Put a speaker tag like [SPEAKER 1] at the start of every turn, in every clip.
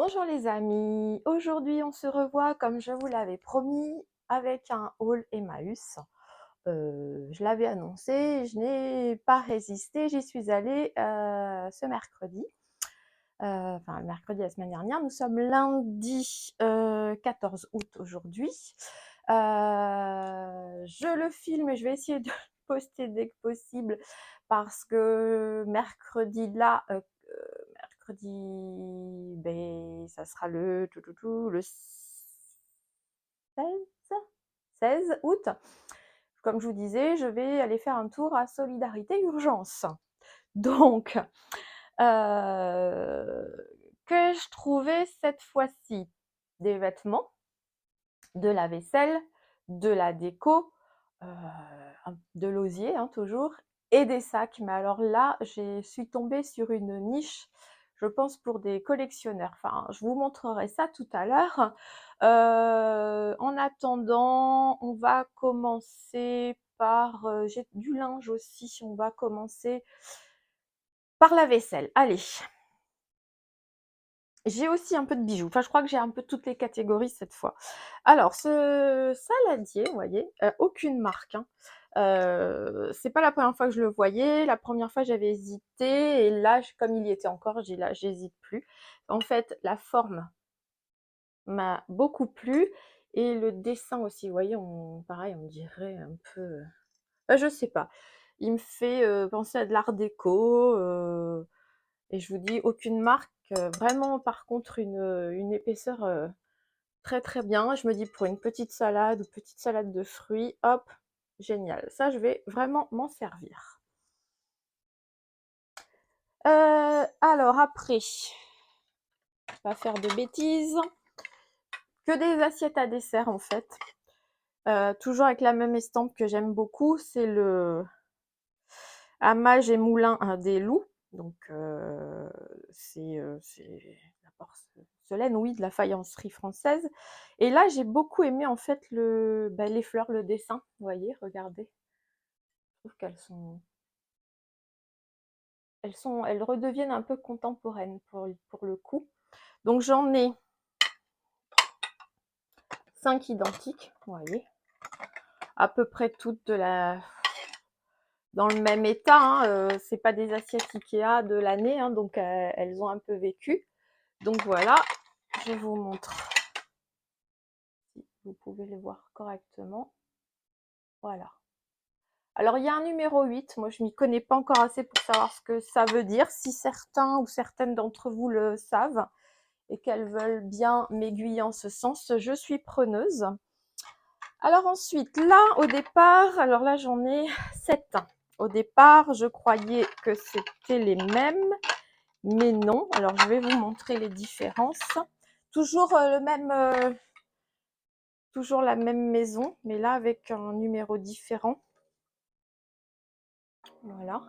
[SPEAKER 1] Bonjour les amis, aujourd'hui on se revoit comme je vous l'avais promis avec un haul Emmaüs. Je l'avais annoncé, je n'ai pas résisté, j'y suis allée ce mercredi, enfin le mercredi la semaine dernière. Nous sommes lundi 14 août aujourd'hui. Je le filme et je vais essayer de le poster dès que possible parce que mercredi là, mercredi, ben, ça sera le 16 août. Comme je vous disais, je vais aller faire un tour à Solidarité Urgence. Donc, que je trouvais cette fois-ci des vêtements, de la vaisselle, de la déco, de l'osier hein, toujours, et des sacs. Mais alors là, je suis tombée sur une niche, je pense pour des collectionneurs. Enfin, je vous montrerai ça tout à l'heure. En attendant, on va commencer par... j'ai du linge aussi, on va commencer par la vaisselle. Allez. J'ai aussi un peu de bijoux. Enfin, je crois que j'ai un peu toutes les catégories cette fois. Alors, ce saladier, vous voyez, aucune marque. Hein. C'est pas la première fois que je le voyais. La première fois, j'avais hésité. Et là, comme il y était encore, j'ai là, j'hésite plus. En fait, la forme m'a beaucoup plu. Et le dessin aussi, vous voyez, pareil, on dirait un peu... je sais pas. Il me fait penser à de l'art déco. Et je vous dis, aucune marque. Vraiment, par contre, une épaisseur très très bien. Je me dis, pour une petite salade ou petite salade de fruits, hop, génial. Ça, je vais vraiment m'en servir. Alors, après, pas faire de bêtises. Que des assiettes à dessert, en fait. Toujours avec la même estampe que j'aime beaucoup, c'est le Amage et Moulin des Loups. Donc, c'est la porcelaine, oui, de la faïencerie française. Et là, j'ai beaucoup aimé, en fait, les fleurs, le dessin. Vous voyez, regardez. Je trouve elles redeviennent un peu contemporaines pour le coup. Donc, j'en ai 5 identiques, vous voyez. À peu près toutes dans le même état. Hein. C'est pas des assiettes Ikea de l'année, hein, donc elles ont un peu vécu. Donc voilà, je vous montre si vous pouvez les voir correctement. Voilà. Alors il y a un numéro 8, moi je m'y connais pas encore assez pour savoir ce que ça veut dire. Si certains ou certaines d'entre vous le savent et qu'elles veulent bien m'aiguiller en ce sens, je suis preneuse. Alors ensuite, là au départ, alors là j'en ai 7. Au départ, je croyais que c'était les mêmes, mais non. Alors je vais vous montrer les différences. Toujours toujours la même maison, mais là avec un numéro différent. Voilà.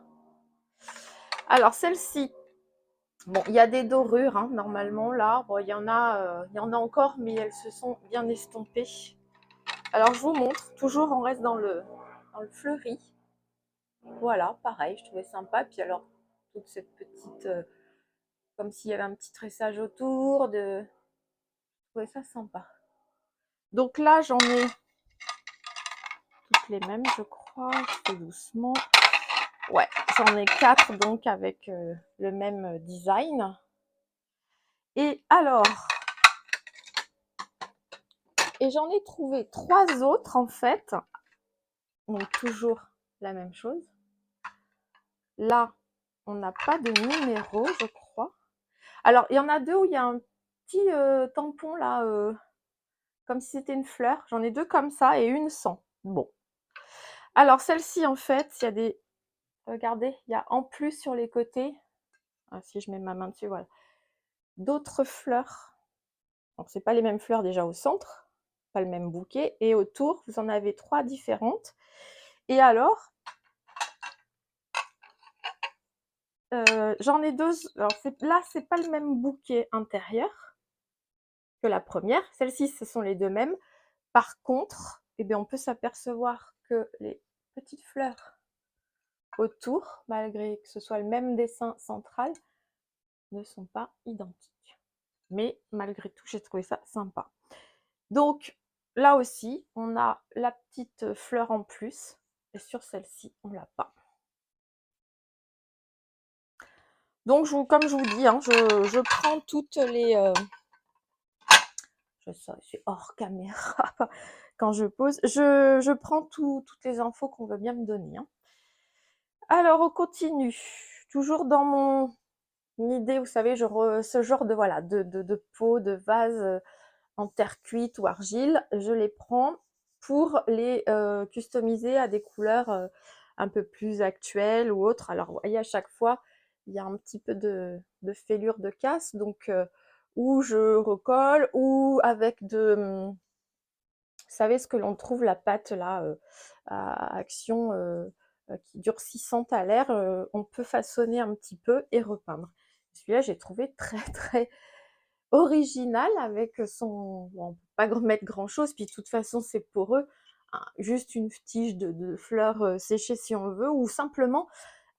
[SPEAKER 1] Alors celle-ci, bon, il y a des dorures hein, normalement là. Bon, il y en a encore, mais elles se sont bien estompées. Alors je vous montre. Toujours, on reste dans le fleuri. Voilà, pareil, je trouvais sympa. Puis alors toute cette petite, comme s'il y avait un petit tressage autour. Je trouvais ça sympa. Donc là, j'en ai toutes les mêmes, je crois. Je fais doucement. Ouais, j'en ai 4 donc avec le même design. Et alors, j'en ai trouvé 3 autres en fait. Donc toujours la même chose. Là, on n'a pas de numéro, je crois. Alors, il y en a 2 où il y a un petit tampon là, comme si c'était une fleur. J'en ai 2 comme ça et une sans. Bon. Alors, celle-ci, en fait, il y a des... Regardez, il y a en plus sur les côtés... Ah, si je mets ma main dessus, voilà. D'autres fleurs. Donc, c'est pas les mêmes fleurs déjà au centre. Pas le même bouquet. Et autour, vous en avez 3 différentes. Et alors, j'en ai 2. Alors, là, c'est pas le même bouquet intérieur que la première. Celles-ci, ce sont les 2 mêmes. Par contre, eh bien, on peut s'apercevoir que les petites fleurs autour, malgré que ce soit le même dessin central, ne sont pas identiques. mais malgré tout, j'ai trouvé ça sympa. Donc là aussi, on a la petite fleur en plus, et sur celle-ci, on l'a pas. Donc comme je vous dis, hein, je prends toutes les... je suis hors caméra quand je pose. Je prends toutes les infos qu'on veut bien me donner. Hein. Alors, on continue. Toujours dans mon idée, vous savez, ce genre de, voilà, de pot, de vase en terre cuite ou argile, je les prends pour les customiser à des couleurs un peu plus actuelles ou autres. Alors, vous voyez, à chaque fois, il y a un petit peu de fêlure de casse, donc ou je recolle, ou avec vous savez ce que l'on trouve, la pâte là, à action qui durcissante à l'air, on peut façonner un petit peu et repeindre. Celui-là, j'ai trouvé très très original avec son... Bon, on peut pas mettre grand-chose, puis de toute façon, c'est poreux. Juste une tige de fleurs séchées si on veut, ou simplement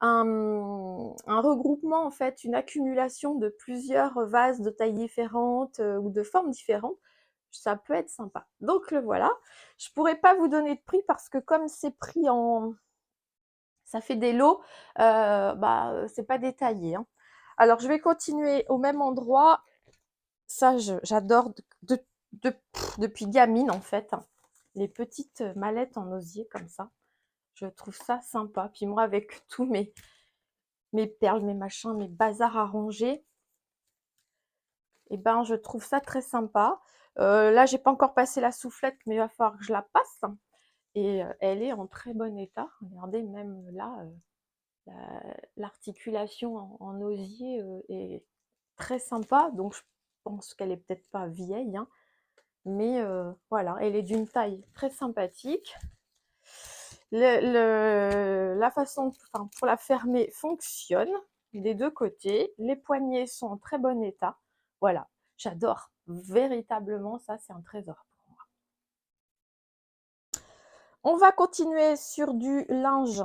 [SPEAKER 1] un regroupement, en fait, une accumulation de plusieurs vases de tailles différentes ou de formes différentes. Ça peut être sympa. Donc le voilà. Je pourrais pas vous donner de prix parce que comme c'est pris en... ça fait des lots, c'est pas détaillé. Hein. Alors je vais continuer au même endroit. Ça, j'adore depuis gamine, en fait. Hein. Les petites mallettes en osier comme ça. Je trouve ça sympa. Puis moi, avec tous mes perles, mes machins, mes bazars à ranger, et ben, je trouve ça très sympa. Là, j'ai pas encore passé la soufflette, mais il va falloir que je la passe. Et elle est en très bon état. Regardez, même là, l'articulation en osier est très sympa. Donc, je pense qu'elle est peut-être pas vieille, hein, mais voilà, elle est d'une taille très sympathique. La façon, enfin, pour la fermer fonctionne des deux côtés. Les poignées sont en très bon état. Voilà, j'adore. Véritablement, ça, c'est un trésor pour moi. On va continuer sur du linge.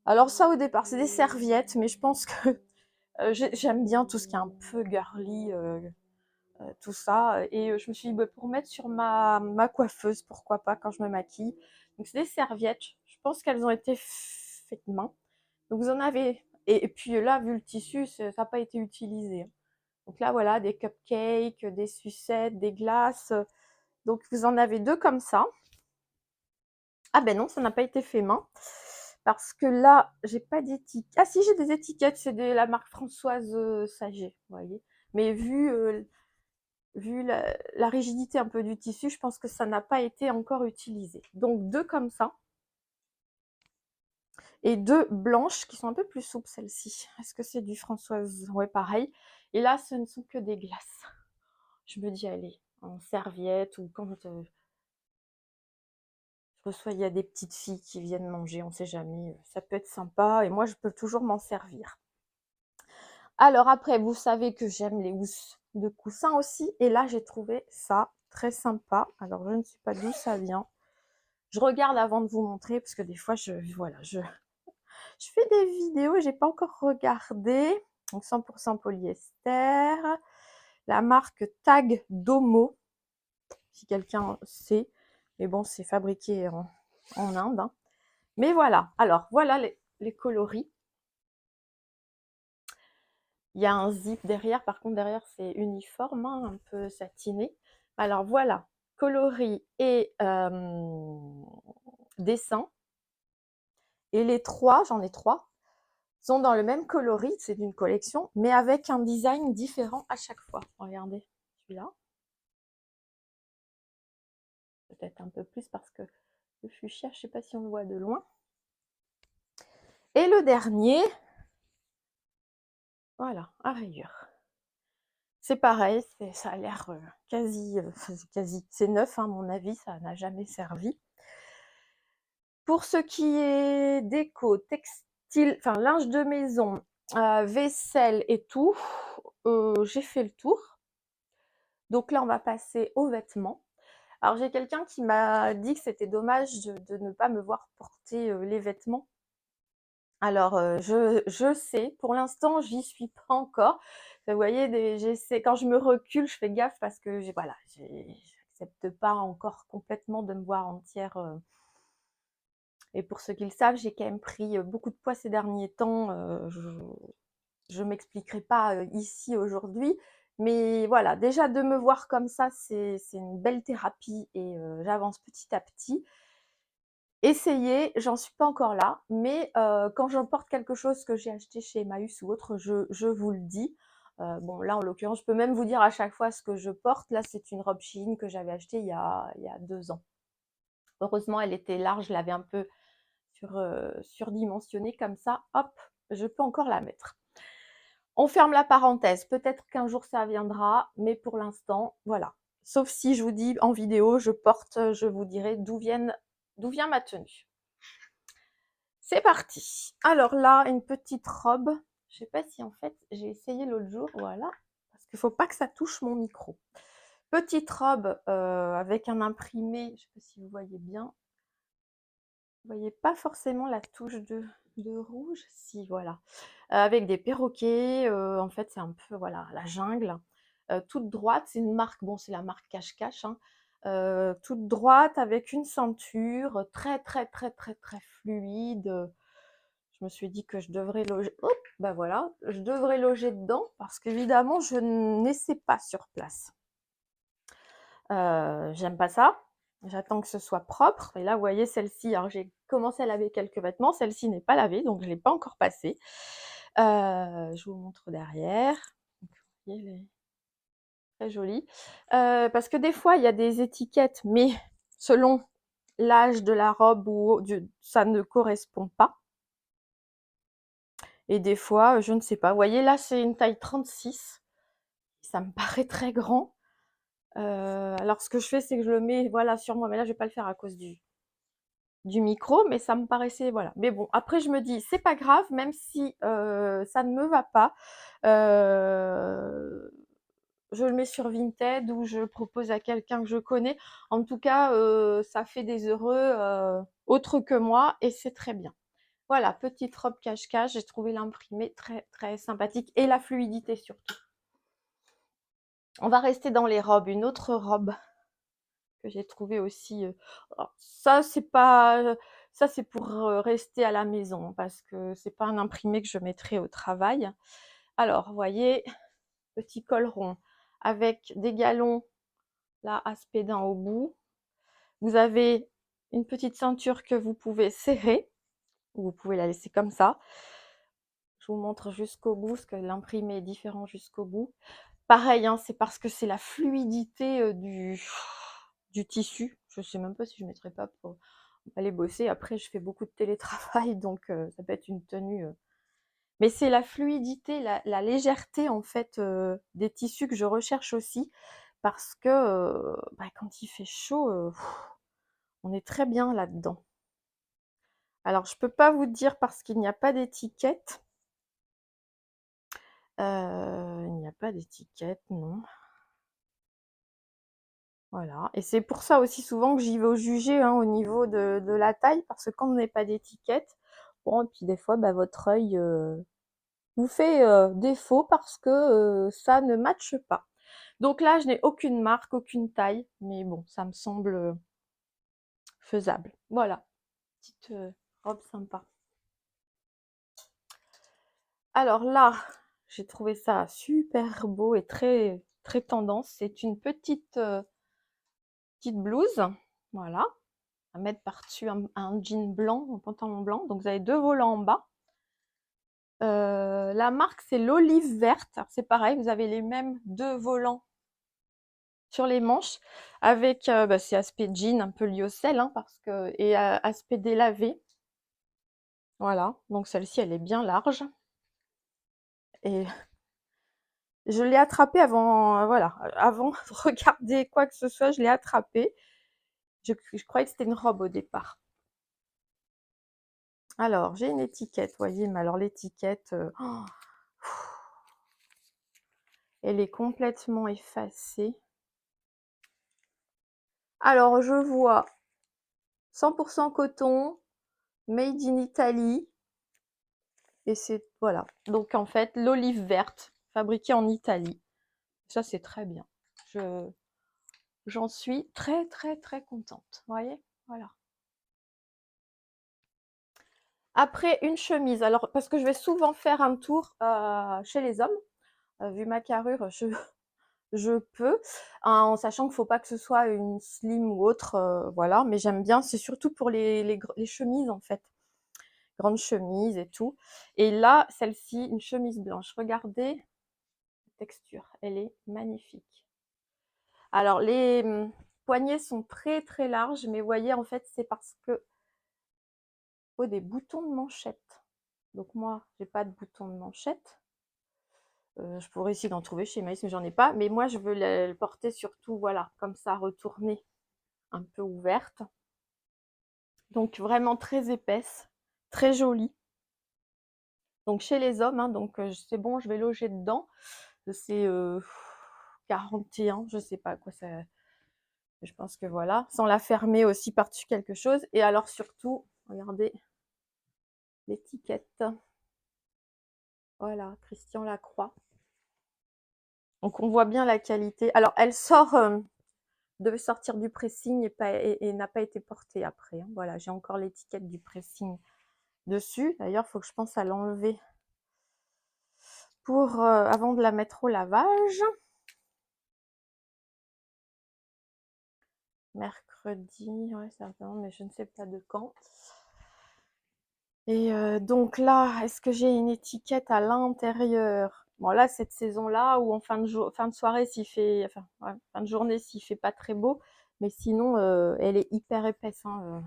[SPEAKER 1] Alors ça, au départ, c'est des serviettes, mais je pense que j'aime bien tout ce qui est un peu girly, tout ça. Et je me suis dit, bah, pour mettre sur ma coiffeuse, pourquoi pas, quand je me maquille. Donc, c'est des serviettes. Je pense qu'elles ont été faites main. Donc, vous en avez... Et puis là, vu le tissu, ça n'a pas été utilisé. Donc là, voilà, des cupcakes, des sucettes, des glaces. Donc, vous en avez deux comme ça. Ah ben non, ça n'a pas été fait main. Parce que là, j'ai pas d'étiquette. Ah si, j'ai des étiquettes. C'est de la marque Françoise Saget, vous voyez. Mais vu la rigidité un peu du tissu, je pense que ça n'a pas été encore utilisé. Donc deux comme ça. Et deux blanches qui sont un peu plus souples, celles-ci. Est-ce que c'est du Françoise? Ouais, pareil. Et là, ce ne sont que des glaces. Je me dis, allez, en serviette ou quand je reçois, il y a des petites filles qui viennent manger, on ne sait jamais. Ça peut être sympa et moi, je peux toujours m'en servir. Alors après, vous savez que j'aime les housses de coussin aussi. Et là, j'ai trouvé ça très sympa. Alors, je ne sais pas d'où ça vient. Je regarde avant de vous montrer parce que des fois, je fais des vidéos et j'ai pas encore regardé. Donc 100% polyester. La marque Tag Domo, si quelqu'un sait. Mais bon, c'est fabriqué en Inde. Hein. Mais voilà. Alors, voilà les coloris. Il y a un zip derrière. Par contre, derrière, c'est uniforme, hein, un peu satiné. Alors, voilà. Coloris et dessin. Et les trois, j'en ai trois, sont dans le même coloris, c'est d'une collection, mais avec un design différent à chaque fois. Regardez, celui-là. Peut-être un peu plus parce que le fuchsia, je ne sais pas si on le voit de loin. Et le dernier, voilà, à rayures. C'est pareil, ça a l'air quasi, c'est neuf, hein, à mon avis, ça n'a jamais servi. Pour ce qui est déco, textile, enfin linge de maison, vaisselle et tout, j'ai fait le tour. Donc là, on va passer aux vêtements. Alors j'ai quelqu'un qui m'a dit que c'était dommage de ne pas me voir porter les vêtements Alors, je sais, pour l'instant, j'y suis pas encore. Vous voyez, j'essaie, quand je me recule, je fais gaffe parce que voilà, j'accepte pas encore complètement de me voir entière. Et pour ceux qui le savent, j'ai quand même pris beaucoup de poids ces derniers temps. Je m'expliquerai pas ici aujourd'hui, mais voilà, déjà de me voir comme ça, c'est une belle thérapie et j'avance petit à petit. Essayer, j'en suis pas encore là, mais quand j'emporte quelque chose que j'ai acheté chez Emmaüs ou autre, je vous le dis. Bon, là, en l'occurrence, je peux même vous dire à chaque fois ce que je porte. Là, c'est une robe Shein que j'avais achetée il y a 2 ans. Heureusement, elle était large, je l'avais un peu surdimensionnée comme ça. Hop, je peux encore la mettre. On ferme la parenthèse. Peut-être qu'un jour ça viendra, mais pour l'instant, voilà. Sauf si je vous dis en vidéo, je vous dirai d'où vient ma tenue. C'est parti. Alors là, une petite robe. Je sais pas si en fait, j'ai essayé l'autre jour, voilà, parce qu'il faut pas que ça touche mon micro. Petite robe avec un imprimé, je sais pas si vous voyez bien. Vous voyez pas forcément la touche de rouge, si voilà. Avec des perroquets, en fait c'est un peu voilà la jungle. Toute droite, c'est une marque, bon c'est la marque Cache-Cache, hein. Toute droite avec une ceinture très très très très très fluide. Je me suis dit que je devrais loger, hop, bah voilà, je devrais loger dedans parce qu'évidemment je n'essaie pas sur place. J'aime pas ça. J'attends que ce soit propre. Et là, vous voyez celle-ci, alors j'ai commencé à laver quelques vêtements. Celle-ci n'est pas lavée, donc je ne l'ai pas encore passée. Je vous montre derrière. Donc, vous voyez, elle est très jolie. Parce que des fois, il y a des étiquettes, mais selon l'âge de la robe, ça ne correspond pas. Et des fois, je ne sais pas. Vous voyez, là, c'est une taille 36. Ça me paraît très grand. Alors, ce que je fais, c'est que je le mets voilà, sur moi. Mais là, je ne vais pas le faire à cause du micro, mais ça me paraissait, voilà. Mais bon, après, je me dis, c'est pas grave, même si ça ne me va pas. Je le mets sur Vinted ou je propose à quelqu'un que je connais. En tout cas, ça fait des heureux autres que moi et c'est très bien. Voilà, petite robe cache-cache, j'ai trouvé l'imprimé très très sympathique et la fluidité surtout. On va rester dans les robes. Une autre robe que j'ai trouvée aussi. Ça, c'est pas, ça c'est pour rester à la maison parce que c'est pas un imprimé que je mettrai au travail. Alors, vous voyez, petit col rond avec des galons là aspédin au bout. Vous avez une petite ceinture que vous pouvez serrer ou vous pouvez la laisser comme ça. Je vous montre jusqu'au bout parce que l'imprimé est différent jusqu'au bout. Pareil, hein, c'est parce que c'est la fluidité du tissu. Je sais même pas si je ne mettrais pas pour aller bosser. Après, je fais beaucoup de télétravail, donc ça peut être une tenue. Mais c'est la fluidité, la légèreté en fait des tissus que je recherche aussi, parce que bah, quand il fait chaud, on est très bien là-dedans. Alors, je peux pas vous dire parce qu'il n'y a pas d'étiquette. Il n'y a pas d'étiquette, non. Voilà, et c'est pour ça aussi souvent que j'y vais au jugé hein, au niveau de la taille, parce que quand on n'a pas d'étiquette, bon, et puis des fois, bah, votre œil vous fait défaut parce que ça ne matche pas. Donc là, je n'ai aucune marque, aucune taille, mais bon, ça me semble faisable. Voilà, petite robe sympa. Alors là, j'ai trouvé ça super beau et très très tendance. C'est une petite blouse, voilà, à mettre par-dessus un jean blanc, un pantalon blanc. Donc vous avez 2 volants en bas. La marque c'est l'Olive Verte. C'est pareil, vous avez les mêmes 2 volants sur les manches avec bah, c'est aspect jean un peu lyocell hein, parce que et aspect délavé. Voilà, donc celle-ci elle est bien large et je l'ai attrapée avant voilà, avant de regarder quoi que ce soit, je l'ai attrapée. Je croyais que c'était une robe au départ. Alors, j'ai une étiquette, voyez, mais alors l'étiquette, elle est complètement effacée. Alors, je vois 100% coton, made in Italy. Et c'est, voilà. Donc en fait, l'olive verte, fabriquée en Italie. Ça, c'est très bien. J'en suis très, très, très contente. Vous voyez? Voilà. Après, une chemise. Alors, parce que je vais souvent faire un tour chez les hommes. Vu ma carrure, je peux, en sachant qu'il ne faut pas que ce soit une slim ou autre, voilà. Mais j'aime bien, c'est surtout pour les chemises, en fait. Grandes chemises et tout. Et là, celle-ci, une chemise blanche. Regardez la texture, elle est magnifique. Alors, les poignets sont très, très larges, mais vous voyez, en fait, c'est parce que faut des boutons de manchette. Donc moi, j'ai pas de boutons de manchette. Je pourrais essayer d'en trouver chez Maïs, mais j'en ai pas. Mais moi, je veux le porter surtout, voilà, comme ça, retournée, un peu ouverte. Donc vraiment très épaisse, très jolie. Donc chez les hommes, hein, donc c'est bon, je vais loger dedans. C'est 41, je sais pas quoi ça. Je pense que voilà, sans la fermer aussi par-dessus quelque chose. Et alors surtout, regardez l'étiquette. Voilà, Christian Lacroix. Donc on voit bien la qualité. Alors elle sort, devait sortir du pressing et n'a pas été portée après. Hein. Voilà, j'ai encore l'étiquette du pressing dessus. D'ailleurs, il faut que je pense à l'enlever pour avant de la mettre au lavage. Mercredi, ouais, certainement, mais je ne sais pas de quand. Et donc là, est-ce que j'ai une étiquette à l'intérieur? Bon là, cette saison-là, ou en fin de soirée, s'il fait, enfin, ouais, fin de journée, s'il fait pas très beau, mais sinon, elle est hyper épaisse. Hein,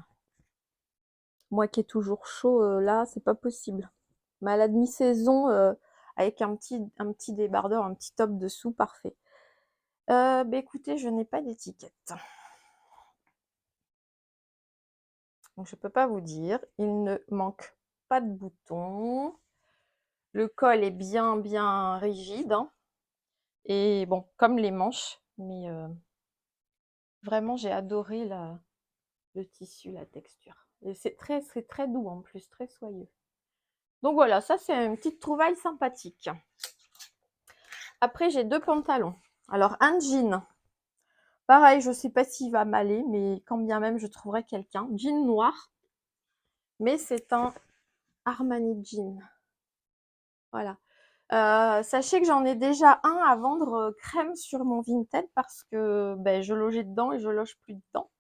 [SPEAKER 1] moi qui ai toujours chaud, là, c'est pas possible. Mais à la demi-saison, avec un petit débardeur, un petit top dessous, parfait. Bah écoutez, je n'ai pas d'étiquette. Donc je peux pas vous dire. Il ne manque pas de boutons. Le col est bien, bien rigide. Hein. Et bon, comme les manches. Mais vraiment, j'ai adoré le tissu, la texture. Et c'est très doux en plus, très soyeux. Donc voilà, ça c'est une petite trouvaille sympathique. Après, j'ai 2 pantalons. Alors, un jean. Pareil, je ne sais pas s'il va m'aller, mais quand bien même je trouverai quelqu'un. Jean noir. Mais c'est un Armani jean. Voilà. Sachez que j'en ai déjà un à vendre crème sur mon Vinted parce que ben, je logeais dedans et je loge plus dedans.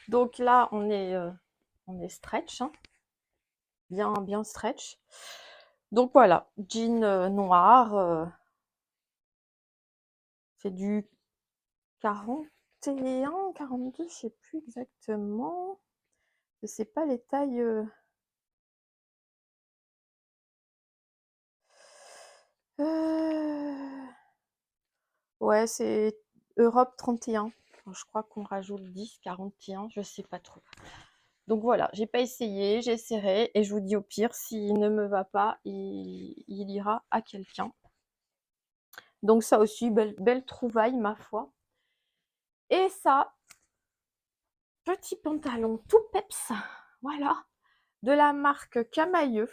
[SPEAKER 1] Donc là, on est stretch, hein. Bien, bien stretch. Donc voilà, jean noir. C'est du 41, 42, je sais plus exactement. Je sais pas les tailles. Ouais, c'est Europe 31. Je crois qu'on rajoute 10, 41, je sais pas trop. Donc voilà, j'ai pas essayé, j'essaierai et je vous dis au pire, s'il ne me va pas, il ira à quelqu'un. Donc ça aussi, belle trouvaille, ma foi. Et ça, petit pantalon tout peps, voilà, de la marque Camailleux.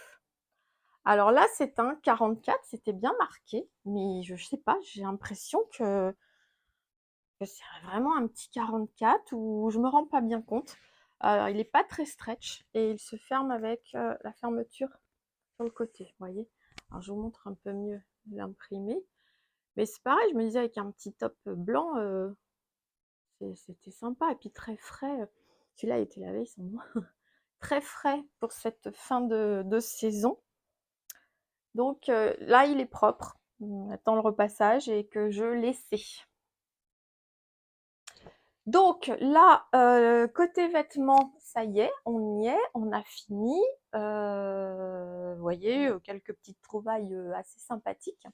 [SPEAKER 1] Alors là, c'est un 44, c'était bien marqué, mais je sais pas, j'ai l'impression que c'est vraiment un petit 44 où je me rends pas bien compte. Alors, il n'est pas très stretch et il se ferme avec la fermeture sur le côté, vous voyez. Alors, je vous montre un peu mieux l'imprimé. Mais c'est pareil, je me disais avec un petit top blanc, c'était sympa. Et puis très frais. Celui-là, il était lavé, sans moi. Très frais pour cette fin de saison. Donc là, il est propre. On attend le repassage et que je l'essaie. Donc là, côté vêtements, ça y est, on y est, on a fini. Vous voyez, quelques petites trouvailles assez sympathiques.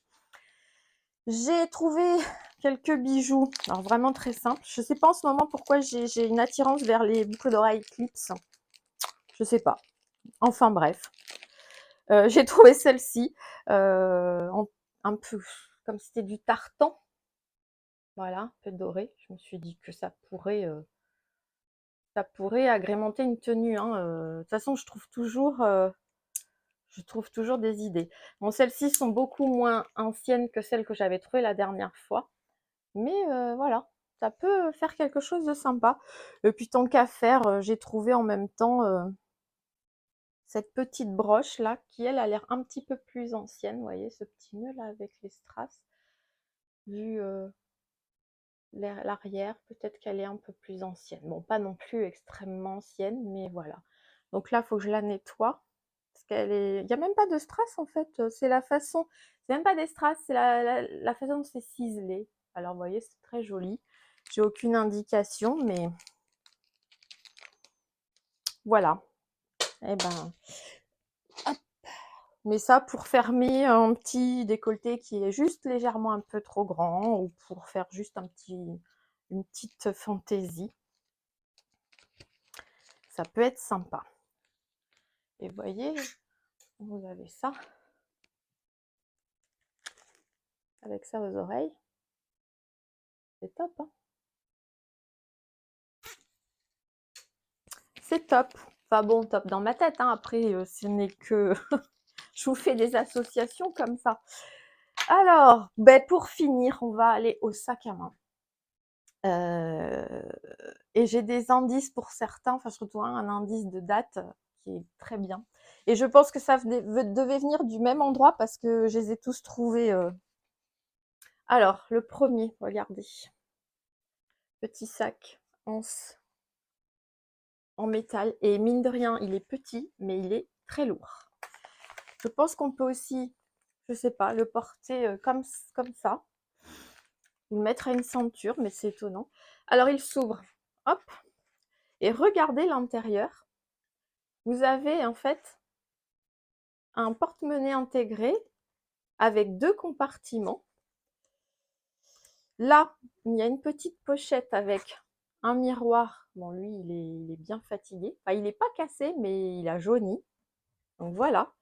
[SPEAKER 1] J'ai trouvé quelques bijoux, alors vraiment très simples. Je ne sais pas en ce moment pourquoi j'ai une attirance vers les boucles d'oreilles clips. Je ne sais pas. Enfin bref. J'ai trouvé celle-ci, un peu comme c'était du tartan. Voilà, un peu doré. Je me suis dit que ça pourrait agrémenter une tenue. Hein. De toute façon, je trouve toujours, je trouve toujours des idées. Bon, celles-ci sont beaucoup moins anciennes que celles que j'avais trouvées la dernière fois, mais voilà, ça peut faire quelque chose de sympa. Et puis tant qu'à faire, j'ai trouvé en même temps cette petite broche là, qui elle a l'air un petit peu plus ancienne. Vous voyez ce petit nœud là avec les strass. Vu l'arrière, peut-être qu'elle est un peu plus ancienne. Bon, pas non plus extrêmement ancienne, mais voilà. Donc là, il faut que je la nettoie. Parce qu'elle est. Il n'y a même pas de strass en fait. C'est la façon. C'est même pas des strass, c'est la façon dont c'est ciselé. Alors vous voyez, c'est très joli. J'ai aucune indication, mais voilà. Et ben. Hop. Mais ça, pour fermer un petit décolleté qui est juste légèrement un peu trop grand, ou pour faire juste une petite fantaisie, ça peut être sympa. Et vous voyez, vous avez ça. Avec ça aux oreilles. C'est top, hein. C'est top. Enfin bon, top dans ma tête, hein. Après, ce n'est que... je vous fais des associations comme ça. Alors, ben, pour finir, on va aller au sac à main. Et j'ai des indices pour certains, enfin surtout un indice de date qui est très bien. Et je pense que ça devait venir du même endroit parce que je les ai tous trouvés. Alors, le premier, regardez. Petit sac en métal. Et mine de rien, il est petit, mais il est très lourd. Je pense qu'on peut aussi, je sais pas, le porter comme ça. Le mettre à une ceinture, mais c'est étonnant. Alors, il s'ouvre. Hop. Et regardez l'intérieur. Vous avez en fait un porte-monnaie intégré avec 2 compartiments. Là, il y a une petite pochette avec un miroir. Bon, lui, il est bien fatigué. Enfin, il n'est pas cassé, mais il a jauni. Donc voilà.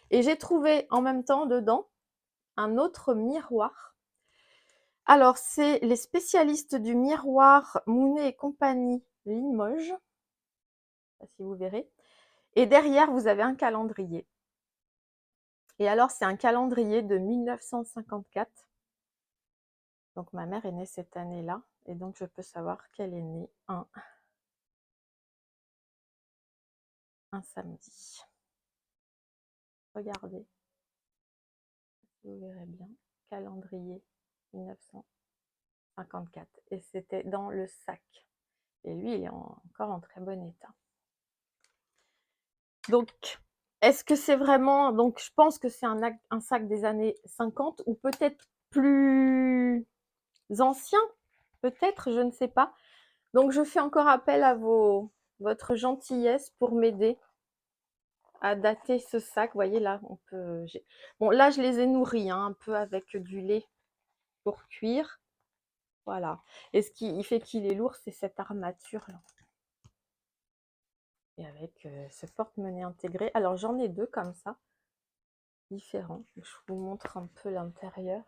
[SPEAKER 1] Et j'ai trouvé en même temps dedans un autre miroir. Alors, c'est les spécialistes du miroir Mounet et compagnie Limoges. Je ne sais pas si vous verrez. Et derrière, vous avez un calendrier. Et alors, c'est un calendrier de 1954. Donc, ma mère est née cette année-là. Et donc, je peux savoir qu'elle est née un samedi. Regardez. Vous verrez bien. Calendrier 1954. Et c'était dans le sac. Et lui, il est encore en très bon état. Donc, est-ce que c'est vraiment... Donc, je pense que c'est un sac des années 50 ou peut-être plus ancien. Peut-être, je ne sais pas. Donc, je fais encore appel à votre gentillesse pour m'aider à dater ce sac. Vous voyez, là, on peut... Bon, là, je les ai nourris hein, un peu avec du lait pour cuire. Voilà. Et ce qui fait qu'il est lourd, c'est cette armature-là. Et avec ce porte-monnaie intégré. Alors, j'en ai 2 comme ça, différents. Je vous montre un peu l'intérieur.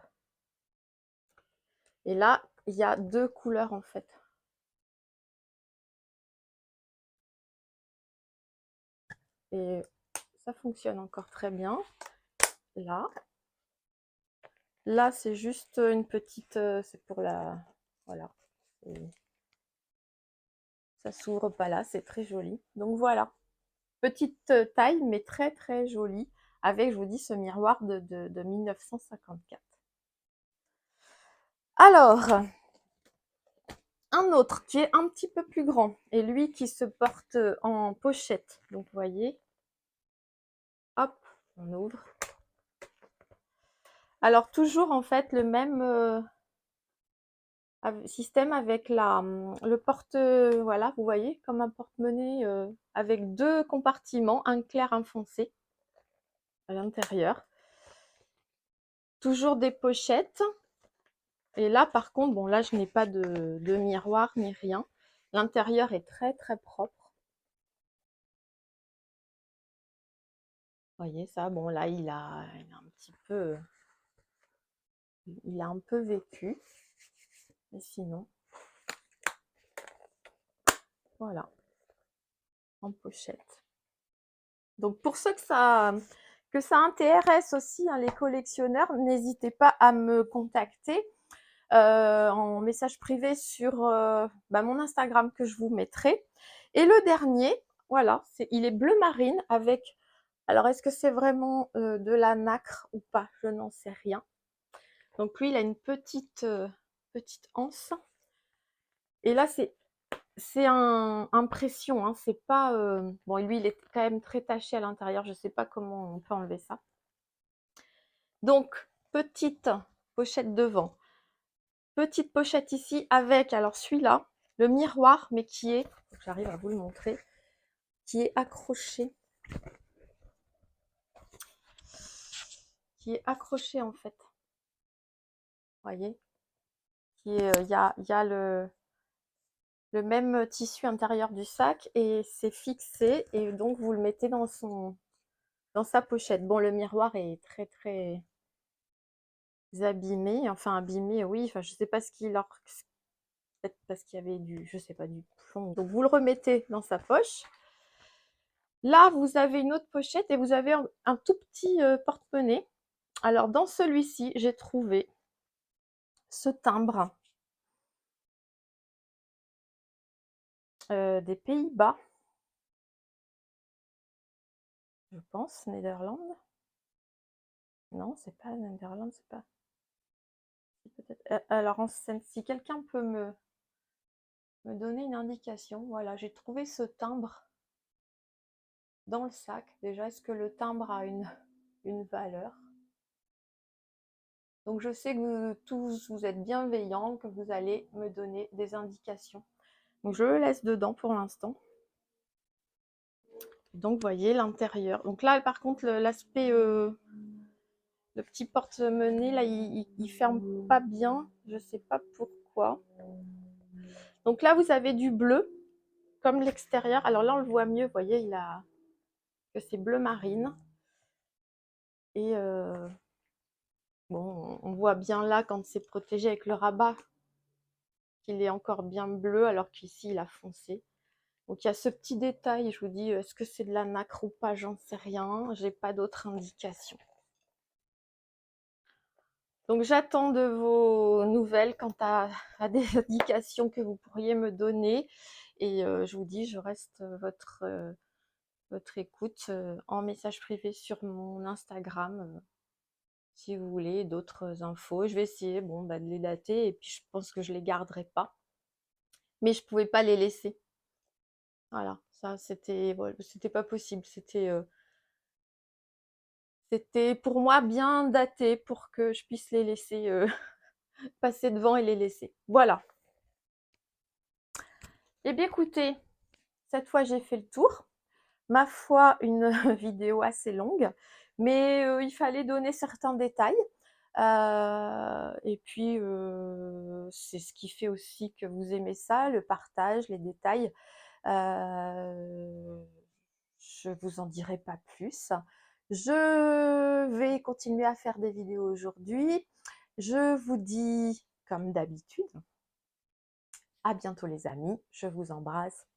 [SPEAKER 1] Et là, il y a 2 couleurs, en fait. Et ça fonctionne encore très bien. Là. Là, c'est juste une petite... c'est pour la... Voilà. Ça s'ouvre pas là, c'est très joli. Donc voilà. Petite taille, mais très très jolie. Avec, je vous dis, ce miroir de 1954. Alors, un autre qui est un petit peu plus grand. Et lui qui se porte en pochette. Donc, vous voyez. Hop, on ouvre. Alors, toujours en fait le même système avec le porte... voilà, vous voyez, comme un porte-monnaie avec 2 compartiments, un clair, un foncé à l'intérieur. Toujours des pochettes. Et là, par contre, bon, là, je n'ai pas de miroir ni rien. L'intérieur est très, très propre. Vous voyez ça? Bon, là, il a un petit peu... Il a un peu vécu. Mais sinon, voilà. En pochette. Donc, pour ceux que que ça intéresse aussi hein, les collectionneurs, n'hésitez pas à me contacter en message privé sur mon Instagram que je vous mettrai. Et le dernier, voilà, il est bleu marine avec, alors est-ce que c'est vraiment de la nacre ou pas? Je n'en sais rien. Donc lui, il a une petite anse. Et là, c'est un pression, hein, c'est pas... Bon, lui, il est quand même très taché à l'intérieur, je sais pas comment on peut enlever ça. Donc, petite pochette devant. Petite pochette ici avec, alors celui-là, le miroir, mais qui est, j'arrive à vous le montrer, qui est accroché. Qui est accroché en fait. Voyez, il y a le même tissu intérieur du sac et c'est fixé et donc vous le mettez dans sa pochette. Bon, le miroir est très très abîmé, enfin abîmé, oui, enfin je sais pas ce qu'il leur, peut-être parce qu'il y avait je sais pas, du plomb. Donc vous le remettez dans sa poche. Là, vous avez une autre pochette et vous avez un tout petit porte-monnaie. Alors dans celui-ci, j'ai trouvé ce timbre des Pays-Bas. Je pense, Néderlande. Non, c'est pas Néderlande, c'est pas. Peut-être. Alors, si quelqu'un peut me donner une indication, voilà, j'ai trouvé ce timbre dans le sac. Déjà, est-ce que le timbre a une valeur? Donc, je sais que vous tous, vous êtes bienveillants, que vous allez me donner des indications. Donc, je le laisse dedans pour l'instant. Donc, vous voyez l'intérieur. Donc là, par contre, l'aspect, le petit porte-monnaie, là, il ferme pas bien. Je sais pas pourquoi. Donc là, vous avez du bleu, comme l'extérieur. Alors là, on le voit mieux. Vous voyez, que c'est bleu marine. Et bon, on voit bien là, quand c'est protégé avec le rabat, qu'il est encore bien bleu, alors qu'ici, il a foncé. Donc il y a ce petit détail, je vous dis, est-ce que c'est de la nacre ou pas, j'en sais rien, j'ai pas d'autres indications. Donc j'attends de vos nouvelles quant à des indications que vous pourriez me donner. Et je vous dis, je reste votre écoute en message privé sur mon Instagram, si vous voulez d'autres infos. Je vais essayer de les dater et puis je pense que je les garderai pas. Mais je pouvais pas les laisser. Voilà, ça c'était pas possible. C'était pour moi bien daté pour que je puisse les laisser passer devant et les laisser. Voilà. Eh bien écoutez, cette fois j'ai fait le tour. Ma foi, une vidéo assez longue, mais il fallait donner certains détails. Et puis, c'est ce qui fait aussi que vous aimez ça, le partage, les détails. Je vous en dirai pas plus. Je vais continuer à faire des vidéos aujourd'hui. Je vous dis, comme d'habitude, à bientôt les amis. Je vous embrasse.